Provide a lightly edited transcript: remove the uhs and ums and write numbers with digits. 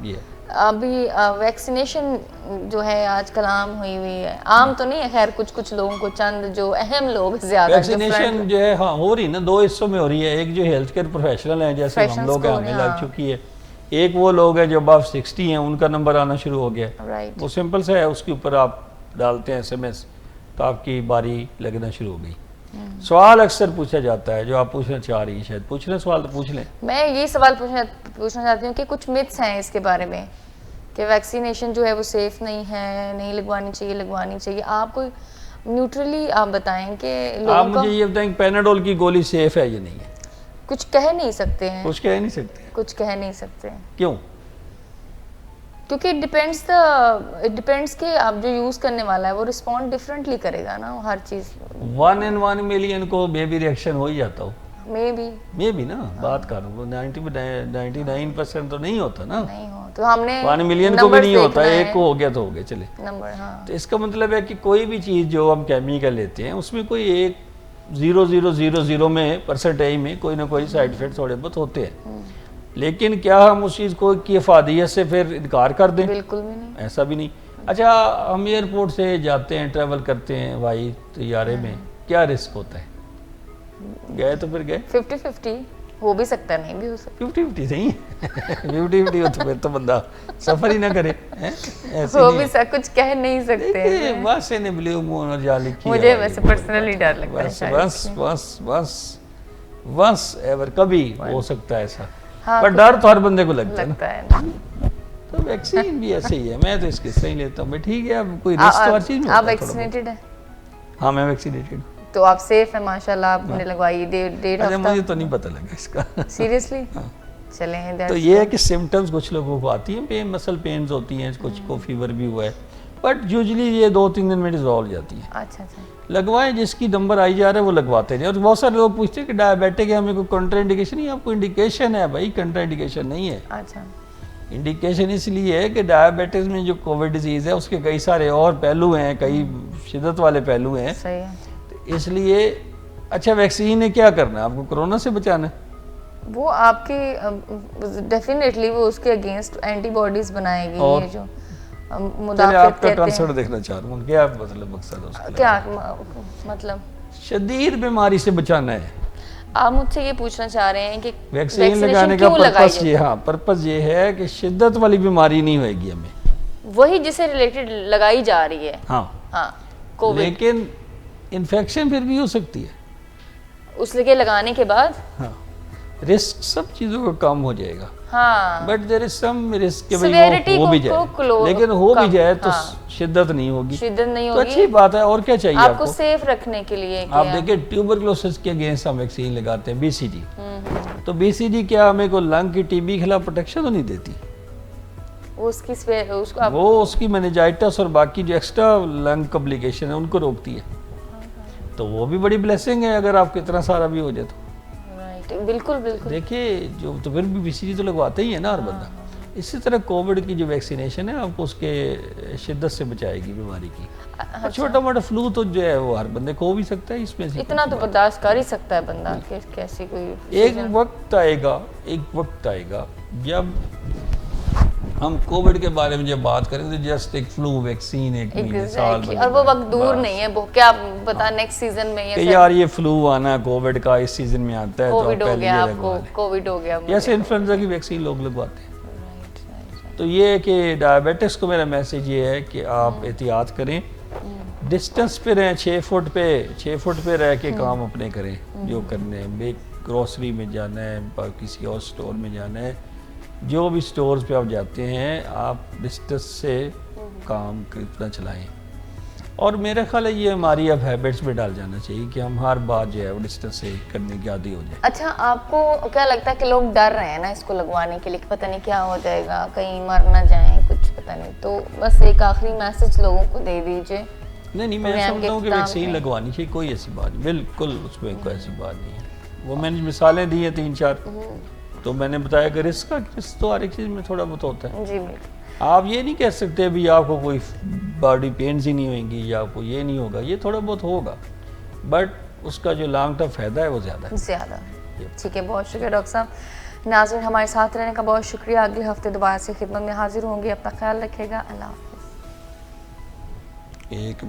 ये अभी वैक्सीनेशन जो है आजकल आम हुई हुई है, आम तो नहीं है खैर, कुछ कुछ लोगों को, चंद जो अहम लोग ज्यादा वैक्सीनेशन जो है हाँ हो रही ना, दो हिस्सों में हो रही है। एक जो हेल्थ केयर प्रोफेशनल हैं जैसे हम लोग हैं, हमें लग चुकी है। एक वो लोग हैं जो अबव 60 हैं, उनका नंबर आना शुरू हो गया है। राइट, वो सिंपल सा है, उसके ऊपर आप डालते हैं SMS तो आपकी बारी लगना शुरू हो गई। सवाल अक्सर पूछा जाता है जो आप पूछना चाह रही हैं, शायद पूछ रहे सवाल तो पूछ लें। मैं ये सवाल पूछना चाहती हूँ कि कुछ मिथ्स हैं इसके बारे में कि वैक्सीनेशन जो है वो सेफ नहीं है, नहीं लगवानी चाहिए, लगवानी चाहिए। आप कोई न्यूट्रली आप बताएं कि आप मुझे ये बताएं कि पैनाडोल की गोली सेफ है या नहीं है? कुछ कह नहीं सकते हैं, कुछ कह नहीं सकते। कुछ कह नहीं सकते क्यों? क्योंकि इट डिपेंड्स कि आप जो यूज करने वाला है वो रिस्पॉन्ड डिफरेंटली करेगा ना हर चीज। 1 in 1 million को बेबी रिएक्शन हो ही जाता हो, मे बी ना बात कर रहा हूँ। 99% तो नहीं होता ना, नहीं हो तो हमने 1 million को भी नहीं होता, एक को हो गया तो हो गया चले नंबर। हाँ, तो इसका मतलब है कि कोई भी चीज़ जो हम केमिकल लेते हैं उसमें कोई एक 0.000 में परसेंटेज में कोई ना कोई साइड इफेक्ट थोड़े बहुत होते हैं। लेकिन क्या हम उस चीज़ को की अफादियत से फिर इनकार कर दें? बिल्कुल भी नहीं, ऐसा भी नहीं। अच्छा, हम एयरपोर्ट से जाते हैं, ट्रैवल करते हैं हवाई तैयारे में, क्या रिस्क होता है? गए तो फिर गए, 50-50 हो भी सकता है, नहीं भी हो सकता। 50-50 सही है 50-50 हो तो फिर तो बंदा सफर ही ना करे, ऐसे हो नहीं भी है। कुछ कह नहीं सकते। बस ने ब्लू मून और जा लिखी मुझे है वैसे भाई, पर्सनली डर लगता है बस शायद बस इसलिए। बस बस बस एवर कभी हो सकता है ऐसा। हाँ, पर डर तो हर बंदे को लगता है ना। लगता है ना। तो वैक्सीन भी ऐसे ही है, मैं तो इसके सही लेता हूँ। ठीक है, अब कोई रिस्क तो हर चीज में होता आप है थोड़ा बहुत। वैक्सीनेटेड है हाँ मैं वैक्सीनेटेड। तो आप सेफ है माशाल्लाह, आपने लगवाई 1.5 अच्छा, हफ्ता। मुझे तो नहीं पता लगा इसका सीरियसली चलें। तो ये है कि सिम्टम्स कुछ लोगों को आती हैं, पेन, मसल पेन्स होती हैं, कुछ को फीवर भी हुआ है, बट यूजुअली ये 2-3 दिन में रिजॉल्व हो जाती है। अच्छा, लगवाएं, जिसकी नंबर आई जा रहा है वो लगवाते नहीं। और बहुत सारे लोग पूछते हैं कि डायबिटिक है, हमें कोई कंट्रा इंडिकेशन नहीं है। आपको इंडिकेशन है भाई, कंट्रा इंडिकेशन नहीं है। अच्छा, इंडिकेशन इसलिए है कि डायबिटीज़ में जो कोविड डिजीज़ है उसके कई सारे और पहलू हैं, कई शिद्दत वाले पहलू हैं, सही है। तो इसलिए अच्छा वैक्सीन ने क्या करना है? आपको कोरोना से बचाना है। वो आपकी डेफिनेटली वो उसके अगेंस्ट एंटीबॉडीज बनाएगी। और ये जो चलिए मुदाफियत आपका कहते कंसर्न हैं, देखना चाह रहा हूँ, क्या मतलब मकसद है उसका? क्या मतलब शदीद बीमारी से बचाना है। आप मुझसे ये पूछना चाह रहे हैं कि वैक्सीन लगाने का पर्पस ये, हाँ पर्पस ये है कि शिद्दत वाली बीमारी नहीं होगी हमें, वही जिससे रिलेटेड लगाई जा रही है। हाँ हाँ, कोविड, लेकिन इन्फेक्शन फिर भी हो सकती है। उस लगे लगाने के बाद हाँ, रिस्क सब चीज़ों का कम हो जाएगा। हाँ, but there is some risk कि Severity वो भी को जाए, लेकिन हो भी जाए तो हाँ, शिद्दत नहीं होगी, शिद्दत नहीं तो होगी। अच्छी बात है। और क्या चाहिए आपको आपको? सेफ रखने के लिए आप देखिए ट्यूबरक्लोसिस के अगेंस्ट हम वैक्सीन लगाते हैं, BCG। तो BCG क्या हमें को लंग की TB के खिलाफ प्रोटेक्शन तो नहीं देती? उसको वो उसकी मेनिंजाइटिस और बाकी जो एक्स्ट्रा लंग कॉम्प्लिकेशन है उनको रोकती है। तो वो भी बड़ी ब्लेसिंग है अगर आपको इतना सारा भी हो जाए तो। राइट, बिल्कुल बिल्कुल। देखिए जो तो फिर भी BCG तो लगवाते ही है ना हर बंदा। इसी तरह कोविड की जो वैक्सीनेशन है आपको उसके शिद्दत से बचाएगी बीमारी की। और छोटा मोटा फ्लू तो जो है वो हर बंदे को हो भी सकता है, इसमें से इतना तो बर्दाश्त कर ही सकता है बंदा कि कैसी कोई एक वक्त आएगा जब हम कोविड के बारे में जब बात करें तो जस्ट एक फ्लू वैक्सीन एक महीने साल में, और वो वक्त दूर नहीं है। वो क्या पता नेक्स्ट सीजन में ये यार ये फ्लू आना कोविड का इस सीजन में आता है तो कोविड हो पहले गया, ये आपको लगवा लें। कोविड हो गया, जैसे इन्फ्लुएंजा की वैक्सीन लोग लगवाते हैं। राइट। तो ये है कि डायबिटिक्स को मेरा मैसेज ये है कि आप एहतियात करें, डिस्टेंस पे रहें, 6 फुट पे रह के काम अपने करें जो करने हैं। ग्रोसरी में जाना है, किसी और स्टोर में जाना है, जो भी स्टोर्स पे आप जाते हैं आप डिस्टेंस से काम कितना चलाएं। और मेरा ख्याल है ये हमारी अब हैबिट्स में डाल जाना चाहिए कि हम हर बात जो है वो डिस्टेंस से करने की आदी हो जाए। अच्छा, आपको क्या लगता है कि लोग डर रहे हैं ना इसको लगवाने के लिए कि पता नहीं क्या हो जाएगा, कहीं मर ना जाए, कुछ पता नहीं, तो बस एक आखिरी मैसेज लोगों को दे दीजिए। नहीं मैं समझता हूँ कि वैक्सीन लगवानी चाहिए, कोई ऐसी बात नहीं, बिल्कुल उसमें कोई ऐसी बात नहीं है। वो मैंने मिसालें दी हैं 3-4, तो मैंने बताया कि रिस्क तो हर एक चीज़ में थोड़ा बहुत होता है। जी बिल्कुल। आप ये नहीं कह सकते भी आपको कोई बॉडी पेन्स ही नहीं होंगी या आपको ये नहीं होगा, ये थोड़ा बहुत होगा, बट उसका जो लॉन्ग टर्म फायदा है वो ज़्यादा है। ठीक है, बहुत शुक्रिया डॉक्टर साहब। नाज़रीन हमारे साथ रहने का बहुत शुक्रिया। अगले हफ्ते दोबारा से खिदमत में हाजिर होंगे। अपना ख्याल रखिएगा। अल्लाह हाफ़िज़। एक